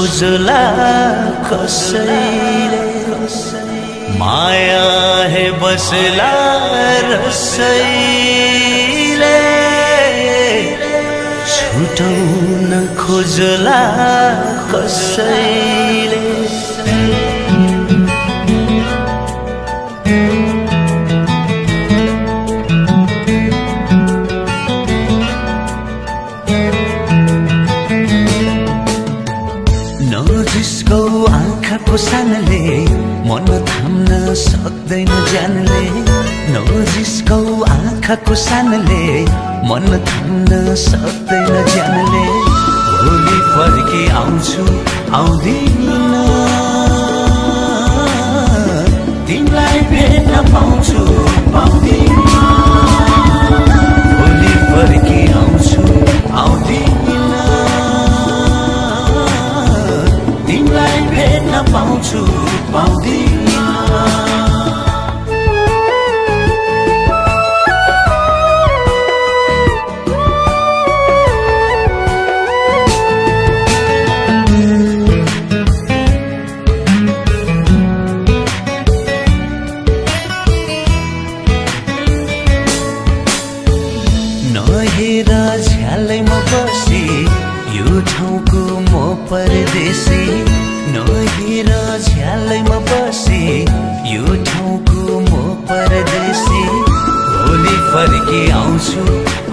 नखोजला कसैले माया हे बसला रसैले छुटाउन खोजला कसैले नजिसको आँखाको सानले मन थाम्न सक्दैन ज्यानले नजिसको आँखाको सानले मन थाम्न सक्दैन ज्यानले भोलि फर्की आउँछु आउँदिन तिमीलाई भेट्न पाउँछु पाउँदिन भोलि फर्की आउँछु आउँदिन तिमीलाई भेट्न पाउँछु पाउँदिन नहेर झ्यालैमा बसी यो ठाउँको म परदेशी नहेर झ्यालैमा बसी यो ठाउँको म परदेशी भोलि फर्की आउँछु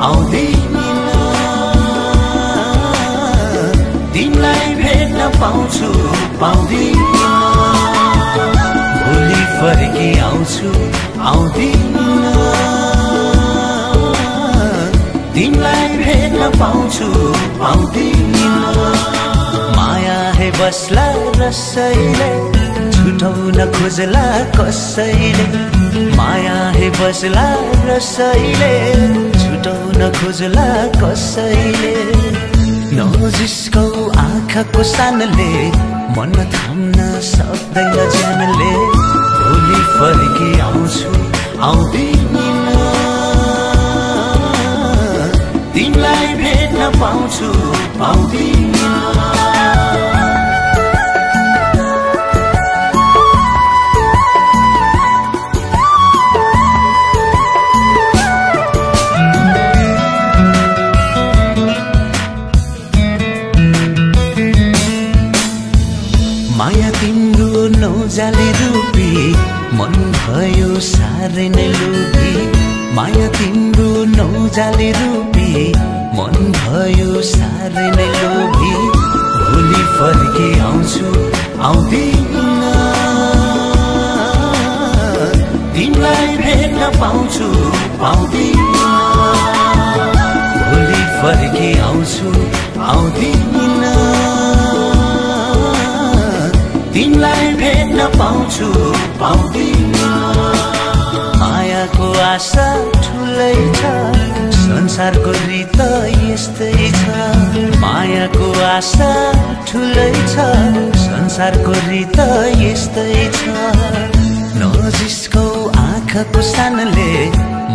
आउँदिन तिमीलाई भेट्न पाउँछु पाउँदिन भोलि फर्की आउँछु आउँदिन तिमीलाई भेट्न पाउँछु पाउँदिन माया हे बस्ला रसैले छुटाउन खोजला कसैले माया हे बस्ला रसैले छुटाउन खोजला कसैले नजिसको आँखाको सानले मन थाम्न सक्दैन ज्यानले भोलि फर्की आउँछु आउँदिन तिमीलाई भेट्न पाउँछु पाउँदिन माया तिम्रो नौजाली रूपी मन भयो साह्रै नै लोभी माया तिम्रो नौजाली रूपी मन भयो साह्रै नै लोभी भोलि फर्की आउँछु आउँदिन तिमीलाई भेट्न पाउँछु पाउँदिन भोलि फर्की आउँछु आउँदिन तिमीलाई भेट्न पाउँछु पाउँदिन मायाको आशा ठुलै छ संसारको रीत यस्तै छ मायाको आशा ठुलै छ संसारको रीत यस्तै छ नजिसको आँखाको सानले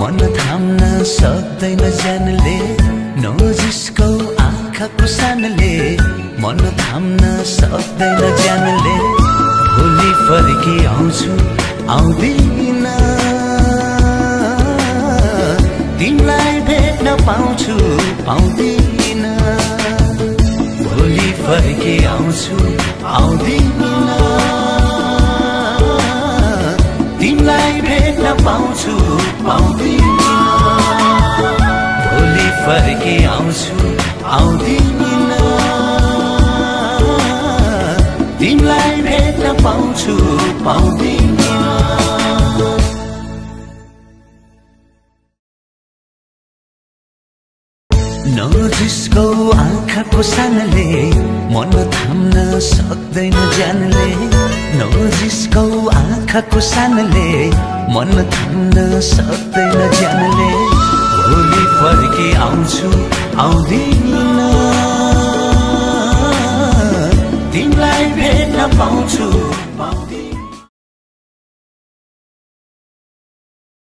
मन थाम्न सक्दैन ज्यानले नजिसको आँखाको सानले मन थाम्न सक्दैन ज्यानले भोलि फर्की आउँछु आउँदिन तिमीलाई भेट्न पाउँछु पाउँदिन भोलि फर्की आउँछु आउँदिन तिमीलाई भेट्न पाउँछु पाउँदिन भोलि फर्की आउँछु आउँदिन तिमीलाई भेट्न पाउँछु पाउँदिन नजिसको आँखाको सानले मन थाम्न सक्दैन ज्यानले नजिसको आँखाको सानले मन थाम्न सक्दैन ज्यानले भोलि फर्की आउँछु आउँदिन तिमीलाई भेट्न पाउँछु